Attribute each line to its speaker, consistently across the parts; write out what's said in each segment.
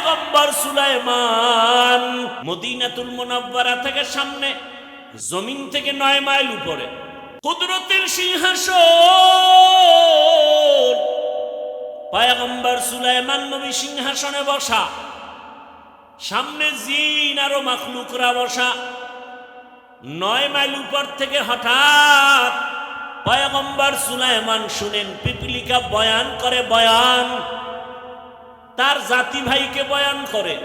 Speaker 1: পয়গম্বর সুলাইমান মদিনাতুল মুনাওয়ারা থেকে সামনে, জমিন থেকে 9 মাইল উপরে কুদরতের সিংহাসন, পয়গম্বর সুলাইমান নবী সিংহাসনে বসা, সামনে জিন আরো মাখলুকরা বসা। 9 মাইল উপর থেকে হঠাৎ পয়গম্বর সুলাইমান শুনেন পিপিলিকা বয়ান করে, বয়ান তার জাতি ভাইকে বয়ান করে,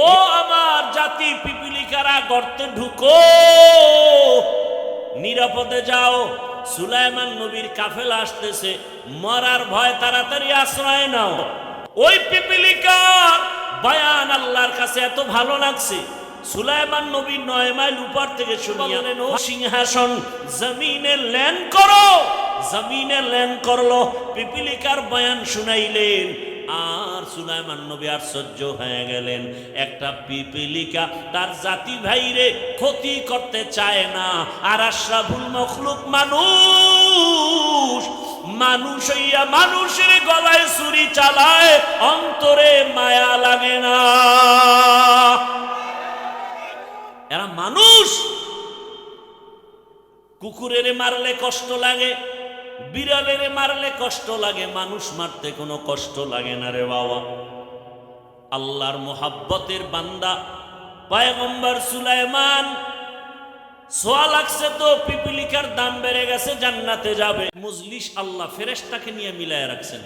Speaker 1: ও আমার জাতি পিপিলিকারা, গর্তে ঢুকো, নিরাপদে যাও। সুলাইমান নবীর কাফেলা আসতেছে, মরার ভয়, তাড়াতাড়ি আশ্রয় নাও। ওই পিপিলিকা বয়ান আল্লাহর কাছে এত ভালো লাগছে, সুলাইমান নবী 9 মাইল উপর থেকে শুনিলেন, ও সিংহাসন জমিনে ল্যান্ড করো। জমিনে ল্যান্ড করলো, পিপিলিকার বয়ান শুনাইলেন। আর সুলাইমান নবী আশ্চর্য হয়ে গেলেন, একটা পিপিলিকা তার জাতি ভাইরে ক্ষতি করতে চায় না, আর আশরাফুল মখলুক মানুষ, মানুষ হইয়া মানুষের গলায় ছুরি চালায়, অন্তরে মায়া লাগে না। এরা মানুষ, কুকুরের মারলে কষ্ট লাগে, বিড়ালের মারলে কষ্ট লাগে, মানুষ মারতে কোনো কষ্ট লাগে না রে বাবা। আল্লাহর মোহাব্বতের বান্দা পয়গম্বর সুলাইমান, সোয়া লাগছে তো পিপিলিকার দাম বেড়ে গেছে, জান্নাতে যাবে। মজলিস আল্লাহ ফেরেশতাকে নিয়ে মিলায় রাখছেন,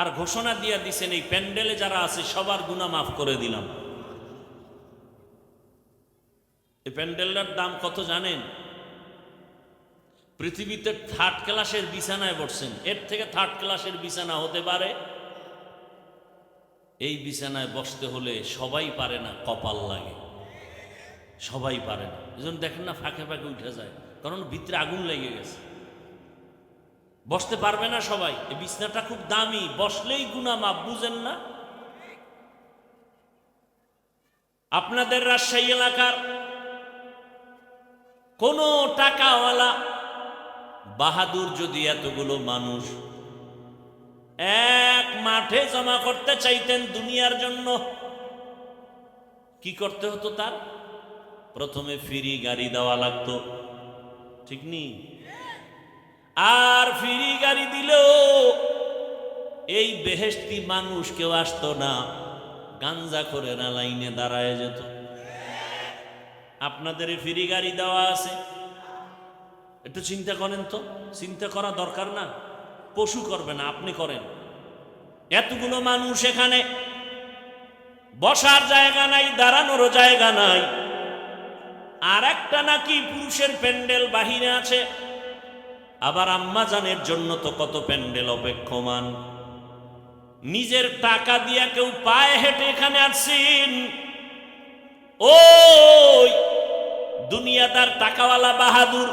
Speaker 1: আর ঘোষণা দিয়ে দিছেন, এই প্যান্ডেলে যারা আছে সবার গুনাহ মাফ করে দিলাম। এই প্যান্ডেলটার দাম কত জানেন? পৃথিবীতে 3rd ক্লাসের বিছানায় বসছেন, এর থেকে 3rd ক্লাসের বিছানা হতে পারে? এই বিছানায় বসতে হলে সবাই পারে না, কপাল লাগে, সবাই পারে না। এজন্য দেখেন না ফাঁকে ফাঁকে উঠে যায়, কারণ ভিতরে আগুন লেগে গেছে, বসতে পারবে না সবাই। এই বিছানাটা খুব দামি, বসলেই গুনাহ মাফ, বুঝেন না? আপনাদের রাজশাহী এলাকার কোন টাকাওয়ালা বাহাদুর যদি এতগুলো মানুষ এক মাঠে জমা করতে চাইতেন দুনিয়ার জন্য, কি করতে হতো? তার প্রথমে ফ্রি গাড়ি দেওয়া লাগতো, ঠিক নি? আর ফ্রি গাড়ি দিলেও এই বেহেশতি মানুষ কেউ আসতো না, গাঞ্জা করে না লাইনে দাঁড়ায় যেত। আপনাদের ফ্রি গাড়ি দেওয়া আছে, একটু চিন্তা করেন তো, চিন্তা করা দরকার না? পশু করবে না, আপনি করেন। এতগুলো মানুষ এখানে, বসার জায়গা নাই, দাঁড়ানোরও জায়গা নাই। আর একটা নাকি পুরুষের প্যান্ডেল বাহিরে আছে, আবার আম্মা জানের জন্য তো কত প্যান্ডেল অপেক্ষমান। নিজের টাকা দিয়া কেউ পায়ে হেঁটে এখানে আসছেন, ওই দুনিয়াদার টাকাওয়ালা বাহাদুর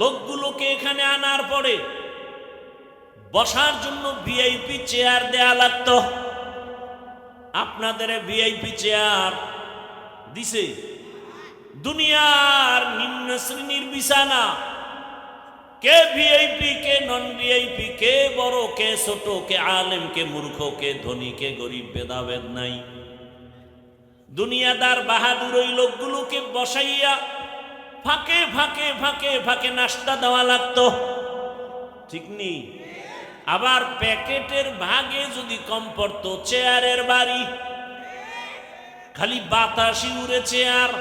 Speaker 1: লোকগুলোকে এখানে আনার পরে বসার জন্য ভিআইপি চেয়ার দেয়া লাগতো। আপনাদের ভিআইপি চেয়ার দিছে? দুনিয়ার নিম্ন শ্রেণীর বিছানা, কে ভিআইপি কে নন ভিআইপি, কে বড় কে ছোট, কে আলেম কে মূর্খ, কে ধনী কে গরিব, ভেদাভেদ নাই। দুনিয়াদার বাহাদুর ওই লোকগুলোকে বসাইয়া ফাঁকে ফাঁকে ফাঁকে ফাঁকে নাস্তা দেওয়া লাগতো, ঠিক নি? আবার প্যাকেটের ভাগে যদি কম পড়তো, চেয়ারের বাড়ি, খালি বাতাসি উড়ে চেয়ার,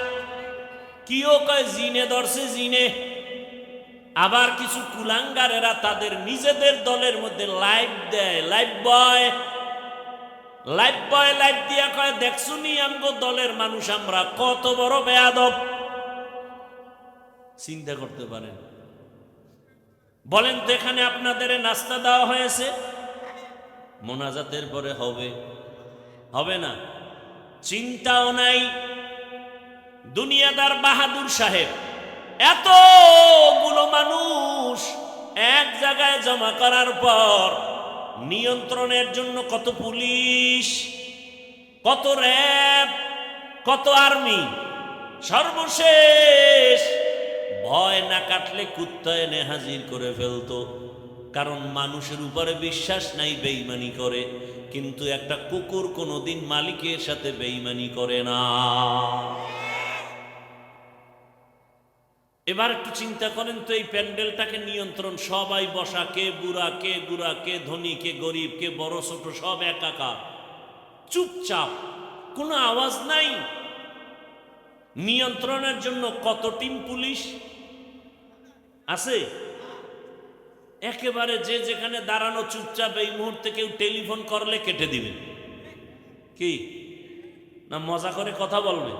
Speaker 1: কিও কয় জিনে ধরছে জিনে। আবার কিছু কুলাঙ্গারেরা তাদের নিজেদের দলের মধ্যে লাইভ দেয়, লাইভ বয় লাইভ দিয়া কয়, দেখছুনি আমগো দলের মানুষ আমরা কত বড় বেয়াদব। চিন্তা করতে পারেন? বলেন তো, এখানে আপনাদের নাস্তা দেওয়া হয়েছে, মোনাজাতের পরে হবে? হবে না, চিন্তাও নাই। দুনিয়াদার বাহাদুর সাহেব এতগুলো মানুষ এক জায়গায় জমা করার পর নিয়ন্ত্রণের জন্য কত পুলিশ, কত র্যাব, কত আর্মি, সর্বশেষ ভয় না কাটলে কুত্তা এনে হাজির করে ফেলতো। কারণ মানুষের উপরে বিশ্বাস নাই, বেঈমানি করে। কিন্তু একটা কুকুর কোনোদিন মালিকের সাথে বেঈমানি করে না। এবার একটু চিন্তা করেন তো, এই প্যান্ডেলটাকে নিয়ন্ত্রণ, সবাই বসা, কে বুড়া কে গুড়া, কে ধনী কে গরিব, কে বড় ছোট, সব একাকার, চুপচাপ, কোনো আওয়াজ নাই। নিয়ন্ত্রণের জন্য কত টিম পুলিশ আছে, একেবারে যে যেখানে দাঁড়ানো চুপচাপ। এই মুহূর্তে কেউ টেলিফোন করলে কেটে দিবে, কি না মজা করে কথা বলবে,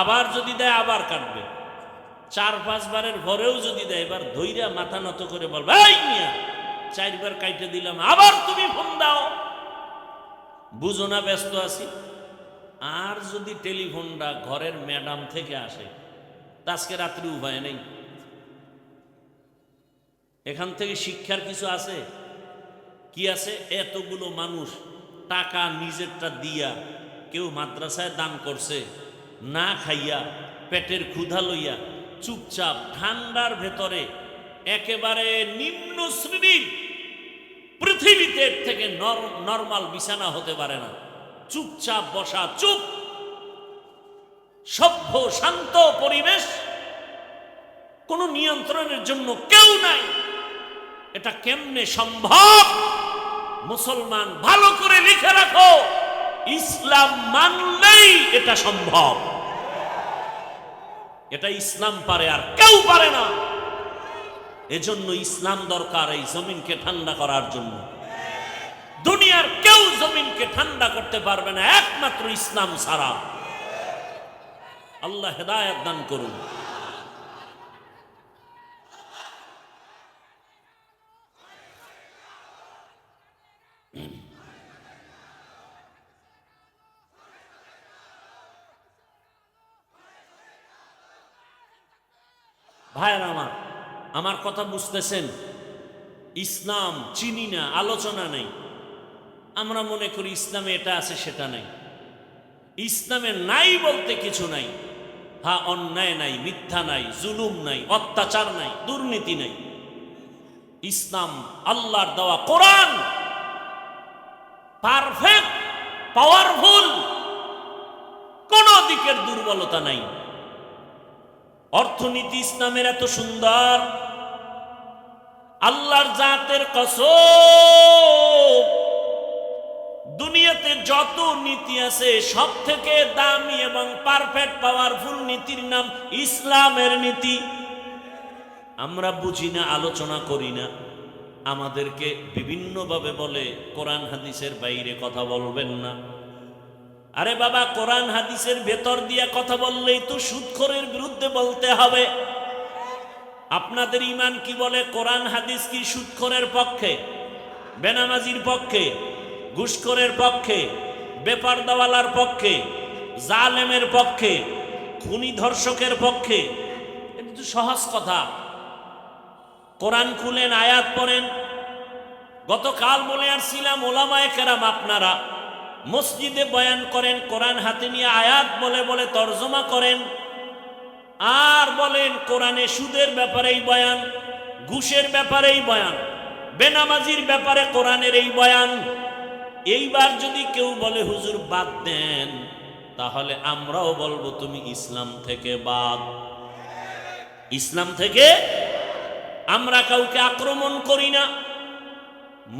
Speaker 1: আবার যদি দেয় আবার কাটবে, 4-5 বারের ভরেও যদি দেয় এবার ধৈর্য মাথা নত করে বলবে, এই মিয়া 4 বার কাইটে দিলাম, আবার তুমি ফোন দাও, বুঝো না ব্যস্ত আছি। আর যদি টেলিফোনটা ঘরের ম্যাডাম থেকে আসে, তা আজকে রাত্রি উপায় নেই। এখান থেকে শিক্ষার কিছু আছে কি আছে? এতগুলো মানুষ টাকা নিজেরটা দিয়া, কেউ মাদ্রাসায় দান করছে, না খাইয়া পেটের ক্ষুধা লইয়া চুপচাপ ঠান্ডার ভেতরে, একেবারে নিম্ন শ্রেণীর, পৃথিবীতে থেকে নরমাল বিছানা হতে পারে না, চুপচাপ বসা, চুপ, সভ্য শান্ত পরিবেশ, কোনো নিয়ন্ত্রণের জন্য কেউ নাই। এটা কেমনে সম্ভব? মুসলমান ভালো করে লিখে রাখো, ইসলাম মানলেই এটা সম্ভব। এটা ইসলাম পারে, আর কেউ পারে না। এজন্য ইসলাম দরকার এই জমিনকে ঠান্ডা করার জন্য। দুনিয়ার কেউ জমিনকে ঠান্ডা করতে পারবে না একমাত্র ইসলাম ছাড়া। আল্লাহ হেদায়েত দান করুন। ভাইয়ের আমার কথা বুঝতেছেন? ইসলাম চিনি না, আলোচনা নেই, আমরা মনে করি ইসলামে এটা আছে সেটা নাই। ইসলামে নাই বলতে কিছু নাই। হ্যাঁ, অন্যায় নাই, মিথ্যা নাই, জুলুম নাই, অত্যাচার নাই, দুর্নীতি নাই। ইসলাম আল্লাহর দেওয়া কোরআন পারফেক্ট, পাওয়ারফুল, কোন দিকের দুর্বলতা নাই। অর্থনীতি ইসলামের এত সুন্দর, আল্লাহর জাতের কসম, দুনিয়াতে যত নীতি আছে সব থেকে দামি এবং পারফেক্ট পাওয়ারফুল নীতির নাম ইসলামের নীতি। আমরা বুঝি না, আলোচনা করি না। আমাদেরকে বিভিন্নভাবে বলে কোরআন হাদিসের বাইরে কথা বলবেন না। আরে বাবা, কোরআন হাদিসের ভেতর দিয়ে কথা বললেই তো সুদখোরের বিরুদ্ধে বলতে হবে। আপনাদের ঈমান কি বলে? কোরআন হাদিস কি সুদখোরের পক্ষে, বেনামাজির পক্ষে, ঘুষখোরের পক্ষে, বেপরদাওয়ালার পক্ষে, জালেমের পক্ষে, খুনি ধর্ষকের পক্ষে? এটা তো সহজ কথা। কোরআন খুলেন, আয়াত পড়েন। গতকাল বলে আসছিলাম, ওলামায়ে কেরাম আপনারা মসজিদে বয়ান করেন, কোরআন হাতে নিয়ে আয়াত বলে বলে তর্জমা করেন, আর বলেন কোরআনে সুদের ব্যাপারেই বয়ান, ঘুষের ব্যাপারেই বয়ান, বেনামাজির ব্যাপারে কোরআনের এই বয়ান। এইবার যদি কেউ বলে হুজুর বাদ দেন, তাহলে আমরাও বলবো তুমি ইসলাম থেকে বাদ। ইসলাম থেকে আমরা কাউকে আক্রমণ করি না।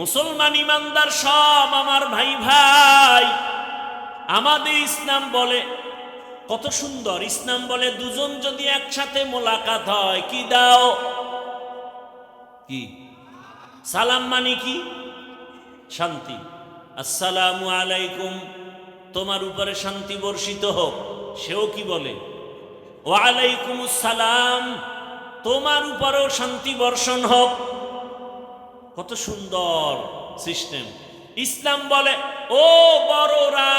Speaker 1: মুসলমান ইমানদার সব আমার ভাই ভাই। আমাদের ইসলাম বলে, কত সুন্দর ইসলাম বলে, দুজন যদি একসাথে মোলাকাত হয়, কি দাও? কি সালাম? মানে কি? শান্তি। আসসালামু আলাইকুম, তোমার উপরে শান্তি বর্ষিত হোক। সেও কি বলে? ওয়ালাইকুম আসসালাম, তোমার উপরেও শান্তি বর্ষণ হোক। কত সুন্দর সিস্টেম। ইসলাম বলে, ও বড়রা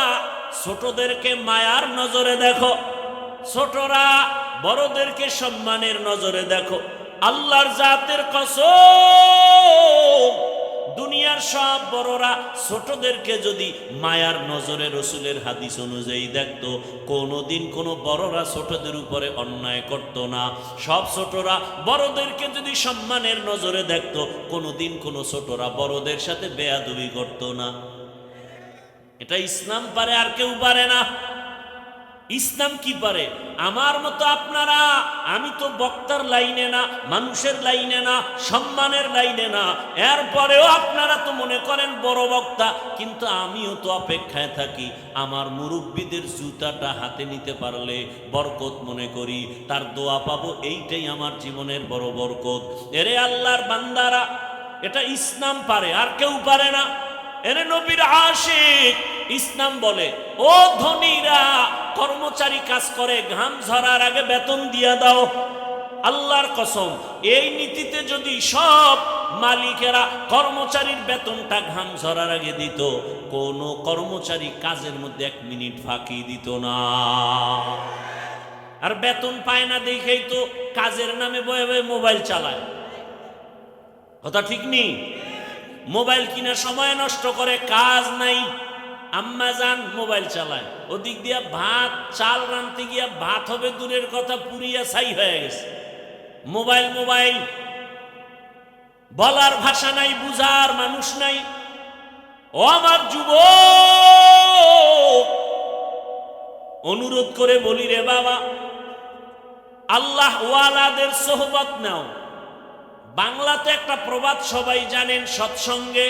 Speaker 1: ছোটদেরকে মায়ার নজরে দেখো, ছোটরা বড়দেরকে সম্মানের নজরে দেখো। আল্লাহর জাতের কসম, দুনিয়ার সব বড়রা ছোটদেরকে যদি মায়ার নজরে রসুলের হাদিস অনুযায়ী দেখতো, কোনোদিন কোনো বড়রা ছোটদের উপরে অন্যায় করত না। সব ছোটরা বড়দেরকে যদি সম্মানের নজরে দেখতো, কোনোদিন কোনো ছোটরা বড়দের সাথে বেয়াদবি করত না। এটা ইসলাম পারে, আর কেউ পারে না। ইসলাম কি পারে? আমার মতো আপনারা, আমি তো বক্তার লাইনে না, মানুষের লাইনে না, সম্মানের লাইনে না, এরপরেও আপনারা তো মনে করেন বড় বক্তা, কিন্তু আমিও তো অপেক্ষায় থাকি আমার মুরব্বীদের জুতাটা হাতে নিতে পারলে বরকত মনে করি, তার দোয়া পাবো, এইটাই আমার জীবনের বড় বরকত। এরে আল্লাহর বান্দারা, এটা ইসলাম পারে, আর কেউ পারে না। এরে নবীর আশিক, ইসলাম বলে ও ধনীরা, কর্মচারী কাজ করে, ঘাম ঝরার আগে বেতন দিয়া দাও। আল্লাহর কসম, এই নীতিতে যদি সব মালিকেরা কর্মচারীর বেতনটা ঘাম ঝরার আগে দিত, কোন কর্মচারী কাজের মধ্যে 1 মিনিট ফাঁকি দিত না। আর বেতন পায় না দেখেই তো কাজের নামে বয়ে বয়ে মোবাইল চালায়। কথা ঠিক নেই? মোবাইল কিনা সময় নষ্ট করে, কাজ নাই, আম্মা যান মোবাইল চালায়, ওদিক দিয়া ভাত চাল রাঁধতে গিয়া ভাত হবে দূরের কথা, পুরিয়া ছাই হয়ে গেছে। মোবাইল মোবাইল, বলার ভাষা নাই, বুঝার মানুষ নাই। ও আমার যুবক, অনুরোধ করে বলি রে বাবা, আল্লাহ ওয়ালাদের সোহবত নাও। বাংলাতে একটা প্রবাদ সবাই জানেন, সৎসঙ্গে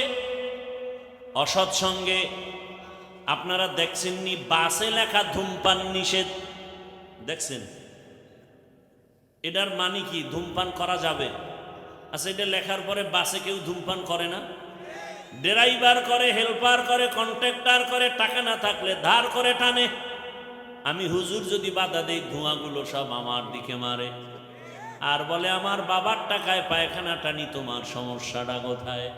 Speaker 1: অসৎসঙ্গে। আপনারা দেখছেননি বাসে লেখা ধূমপান নিষেধ? দেখছেন? এটার মানে কি? ধূমপান করা যাবে? আচ্ছা, এটা লেখার পরে বাসে কেউ ধূমপান করে না? ড্রাইভার করে, হেল্পার করে, কন্ট্রাক্টর করে, টাকা না থাকলে ধার করে টানে। আমি হুজুর যদি বাধা দেই, ধোঁয়াগুলো সব আমার দিকে মারে, আর বলে আমার বাবার টাকায় পায়খানা টানি, তোমার সমস্যাটা কোথায়?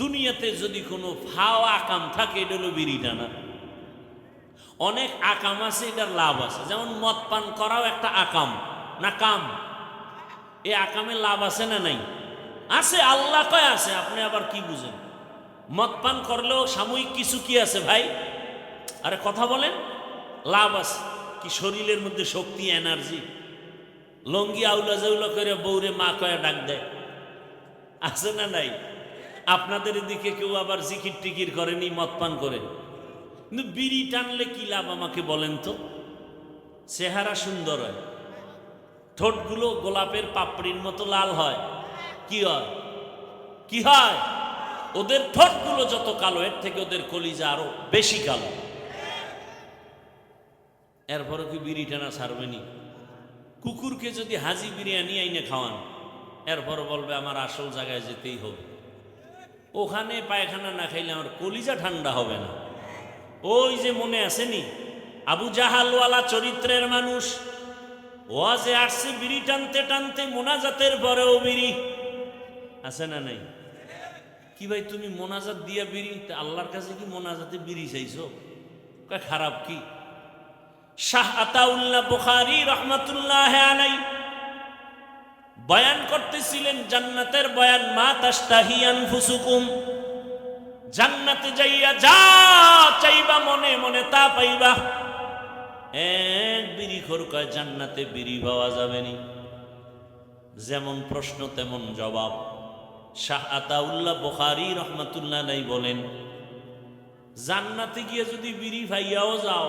Speaker 1: দুনিয়াতে যদি কোনো ফাও আকাম থাকে, এটা হলো বিড়ি টানা। অনেক আকাম আছে, এটার লাভ আছে, যেমন মদ পান করাও একটা আকাম না কাম। এই আকামে লাভ আছে না নাই? আছে, আল্লাহ কয় আছে, আপনি আবার কি বুঝেন? মদ পান করলেও সাময়িক কিছু কি আছে ভাই? আরে কথা বলেন, লাভ আছে কি? শরীরের মধ্যে শক্তি, এনার্জি। লঙ্গি আউলা জাউলা করে বউরে মা কয়া ডাক দেয়, আছে না নাই? আপনাদের এদিকে কেউ আবার জিকির টিকির করেনি, মদ পান করে? কিন্তু বিড়ি টানলে কি লাভ আমাকে বলেন তো? চেহারা সুন্দর হয়, ঠোঁটগুলো গোলাপের পাপড়ির মতো লাল হয়। কি হয়? কি হয়? ওদের ঠোঁটগুলো যত কালো, এর থেকে ওদের কলিজা আরো বেশি কালো। এরপরে কি বিড়ি টানা ছাড়বেনি? কুকুরকে যদি হাজি বিরিয়ানি আইনে খাওয়ান, এরপর বলবে আমার আসল জায়গায় যেতেই হবে, ওখানে পায়খানা না খাইলে আমার কলিজা ঠান্ডা হবে না। ওই যে মনে আসেনি, আবু জাহালওয়ালা চরিত্রের মানুষ, ওয়াজে আসছে বিড়ি টানতে টানতে, মোনাজাতের পরেও বিড়ি। আছে না নাই? কি ভাই তুমি মোনাজাত দিয়া বিড়ি, আল্লাহর কাছে কি মোনাজাতে বিড়ি চাইছো? খারাপ কি? শাহ আতাউল্লাহ বুখারী রহমাতুল্লাহ আলাইহি বয়ান করতেছিলেন জান্নাতের বয়ান, মা তাশতাহি আনফুসুকুম, জান্নাতে যাইয়া যা চাইবা মনে মনে তা পাইবা। এক বিড়িখোর কয় জান্নাতে বিড়ি পাওয়া যাবে নি। যেমন প্রশ্ন তেমন জবাব। শাহ আতাউল্লাহ বুখারী রহমাতুল্লাহ আলাইহি বলেন, জান্নাতে গিয়ে যদি বিড়ি পাইয়াও যাও,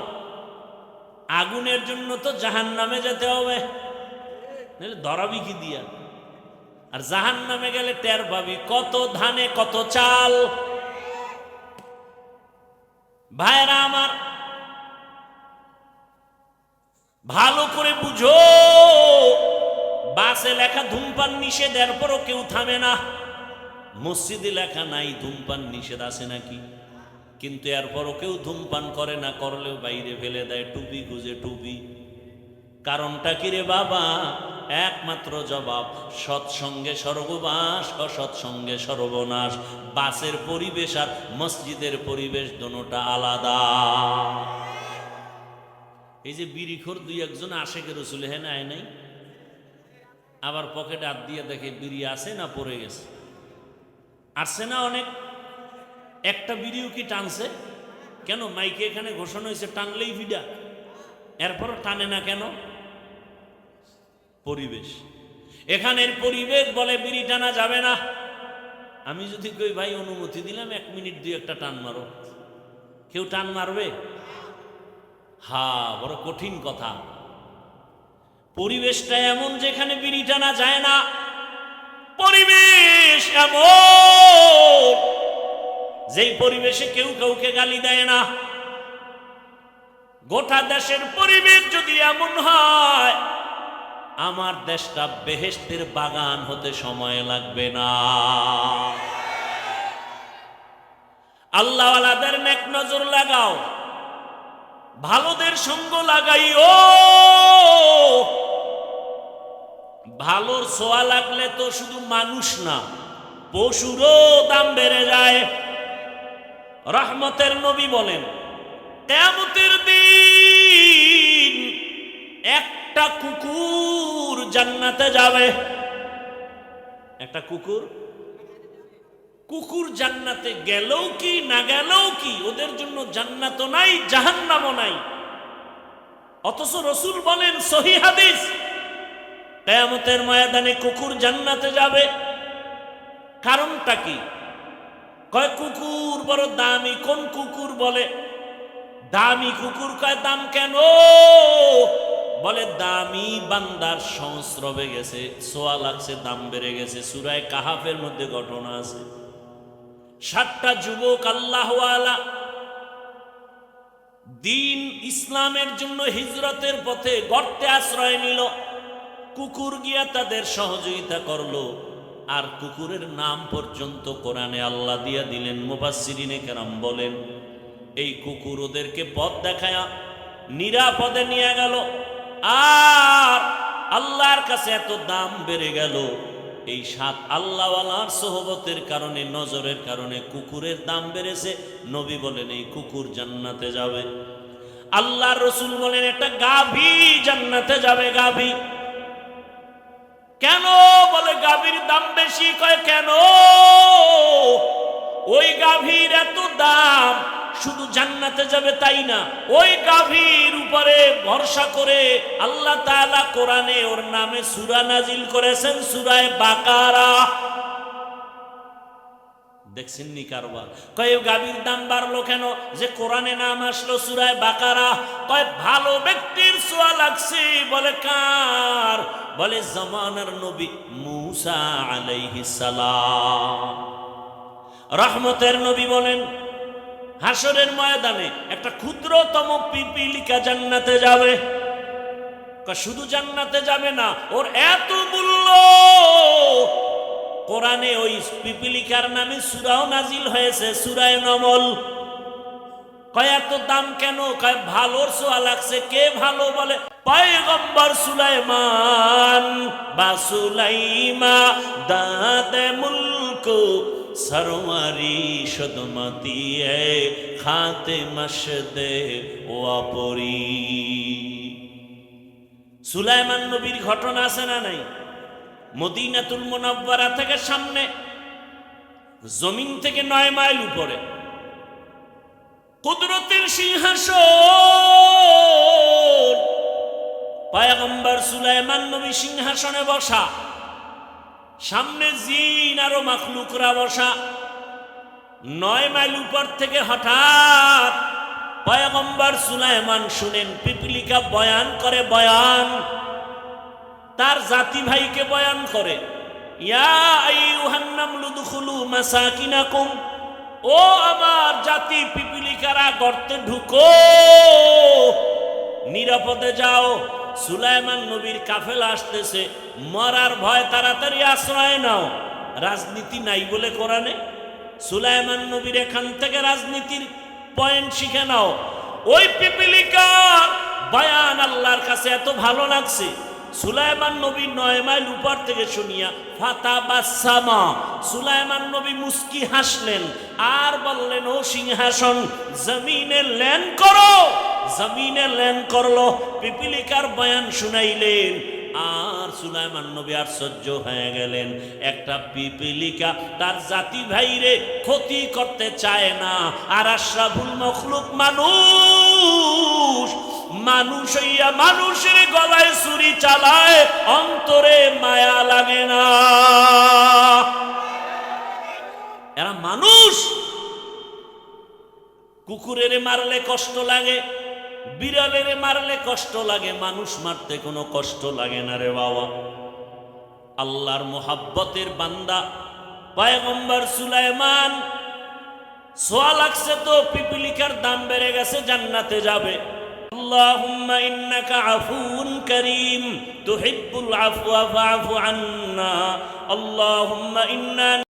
Speaker 1: আগুনের জন্য তো জাহান্নামে যেতে হবে, নাহলে ধরাবি কি দিয়া? আর জাহান্নামে গেলে টের পাবি কত ধানে কত চাল। ভাইরা আমার, ভালো করে বুঝো, বাসে লেখা ধূমপান নিষেধ, এরপরও কেউ থামে না। মসজিদে লেখা নাই ধূমপান নিষেধ, আছে নাকি? কিন্তু এরপরও কেউ ধূমপান করে না, করলেও বাইরে ফেলে দেয়, টুপি খুঁজে টুপি। কারণটা কি রে বাবা? একমাত্র জবাব, সৎসঙ্গে স্বর্গবাস, অসৎসঙ্গে সর্বনাশ। বাসের পরিবেশ আর মসজিদের পরিবেশ দুটোটা আলাদা। এই যে বিড়িখোর দুই একজন আশেকে রসুল হেন আয় নাই, আবার পকেটে হাত দিয়ে দেখে বিড়ি আছে না পড়ে গেছে। আসছে না অনেক, একটা বিড়িও কি টানছে? কেন? মাইকে এখানে ঘোষণা হয়েছে টানলেই ভিডা, এরপরও টানে না কেন? পরিবেশ, এখানের পরিবেশ বলে বিড়ি টানা যাবে না। আমি যদি কই ভাই অনুমতি দিলাম 1 মিনিট 2 একটা টান মারো, কেউ টান মারবে? বড় কঠিন কথা। পরিবেশটা এমন যেখানে বিড়ি টানা যায় না, পরিবেশ এমন যেই পরিবেশে কেউ কাউকে গালি দেয় না। গোটা দেশের পরিবেশ যদি এমন হয়, আমার দেশটা বেহেশতের বাগান হতে সময় লাগবে না। আল্লাহওয়ালাদের নেক নজর লাগাও, ভালোদের সঙ্গ লাগাইও। ভালোর ছোঁয়া লাগলে তো শুধু মানুষ না, পশুরও দাম বেড়ে যায়। রহমতের নবী বলেন, কিয়ামতের দিন একটা কুকুর জান্নাতে যাবে। একটা কুকুর জান্নাতে গেলেও কি না গেলেও কি, ওদের জন্য জান্নাতও নাই জাহান্নামও নাই। অথচ রাসূল বলেন, সহিহ হাদিস, কিয়ামতের ময়দানে কুকুর জান্নাতে যাবে। কারণটা কি? কয় কুকুর বড় দামি। কোন কুকুর? বলে দামি কুকুর। কয় দাম কেন? বলে দামি বান্দার সংস্রবে গেছে, সোয়া লাগছে, দাম বেড়ে গেছে। সূরা কাহাফের মধ্যে ঘটনা আছে। 7টা যুবক আল্লাহওয়ালা দিন ইসলামের জন্য হিজরতের পথে গর্তে আশ্রয় নিল। কুকুর গিয়া তাদের সহযোগিতা করলো, আর কুকুরের নাম পর্যন্ত কোরআনে আল্লাহ দিয়া দিলেন। মুফাসসিরিনে কেরাম বলেন, এই কুকুর ওদেরকে পথ দেখায়া নিরাপদে নিয়ে গেল। আর আল্লাহর কাছে এত দাম বেড়ে গেল, এই 7 আল্লাহওয়ালার সোহবতের কারণে, নজরের কারণে কুকুরের দাম বেড়েছে। নবী বলেন, এই কুকুর জান্নাতে যাবে। আল্লাহর রাসূল বলেন, একটা গাভী জান্নাতে যাবে। গাভী কেন? বলে গাভীর দাম বেশি। কয় কেন? ওই গাভীর এত দাম, শুধু জান্নাতে যাবে তাই না, ওই গাভীর উপরে ভরসা করে আল্লাহ তাআলা কোরআনে ওর নামে সূরা নাজিল করেছেন, সূরা বাকারা। দেখছেন নি কারবার? কয় গাভীর দাম বাড়লো কেন? যে কোরআনে নাম আসলো সূরা বাকারা। কয় ভালো ব্যক্তির ছোঁয়া লাগছে। বলে কার? বলে জামানার নবী মূসা আলাইহিস সালাম। রহমতের নবী বলেন, হাসরের ময়দানে একটা ক্ষুদ্রতম পিপিলিকা জান্নাতে যাবে। শুধু জান্নাতে যাবে না, ওর এত মূল্য। কোরআনে ওই পিপিলিকার নামে সূরাও নাজিল হয়েছে, সূরা নমল। কয় এত দাম কেন? কয় ভালোর ছোঁয়া লাগছে। কে ভালো? বলে পয়গম্বর সুলাইমান। বা সুলাইমা দাদে মুলক সরওয়ারি সদমতি খাতে মশদে ওয়াপরি। সুলাইমান নবীর ঘটনা আছে না নাই? মদিনাতুল মুনাওয়ারা থেকে সামনে, জমিন থেকে 9 মাইল উপরে কুদরতের সিংহাসন। পয়গম্বর সুলাইমান নবী সিংহাসনে বসা, সামনে জিন আরো মাখলুকরা বসা। 9 মাইল উপর থেকে হঠাৎ পয়গম্বর সুলাইমান শুনেন পিপিলিকা বয়ান করে। বয়ান তার জাতি ভাইকে বয়ান করে, ইয়া আইয়ুহান নামলু দুখুলু মাসাকিনাকুম, ও আমার জাতি পিপিলিকারা, গর্তে ঢুকো, নিরাপদে যাও। সুলাইমান নবীর কাফেলা আসতেছে, মরার ভয়, তাড়াতাড়ি আশ্রয় নাও। রাজনীতি নাই বলে কোরআনে। সুলাইমান নবীর এখান থেকে রাজনীতির পয়েন্ট শিখে নাও। ওই পিপিলিকার বয়ান আল্লাহর কাছে এত ভালো লাগছে, সুলাইমান নবী 9 মাইল উপর থেকে শুনিয়া ফাতাবাসসামা, সুলাইমান নবী মুস্কি হাসলেন আর বললেন, ও সিংহাসন জমিনে ল্যান্ড করো। জমিনে ল্যান্ড করলো, পিপিলিকার বয়ান শুনাইলেন। আর সুলাইমান নবী আশ্চর্য হয়ে গেলেন। একটা পিপিলিকা তার জাতি ভাইরে ক্ষতি করতে চায় না, আর আশরাফুল মখলুক মানুষ, মানুষ হইয়া মানুষের গলায় ছুরি চালায়, অন্তরে মায়া লাগে না। এরা মানুষ, কুকুরের মারলে কষ্ট লাগে, বিড়ালের মারলে কষ্ট লাগে, মানুষ মারতে কোনো কষ্ট লাগে না রে বাবা। আল্লাহর মোহাব্বতের বান্দা পয়গম্বর সুলাইমান সোয়া লাগছে তো পিপিলিকার দাম বেড়ে গেছে, জান্নাতে যাবে। আল্লাহুম্মা ইন্নাকা আফুউন কারীম তুহিব্বুল আফওয়া ফাআফু আন্না। আল্লাহুম্মা ইন্না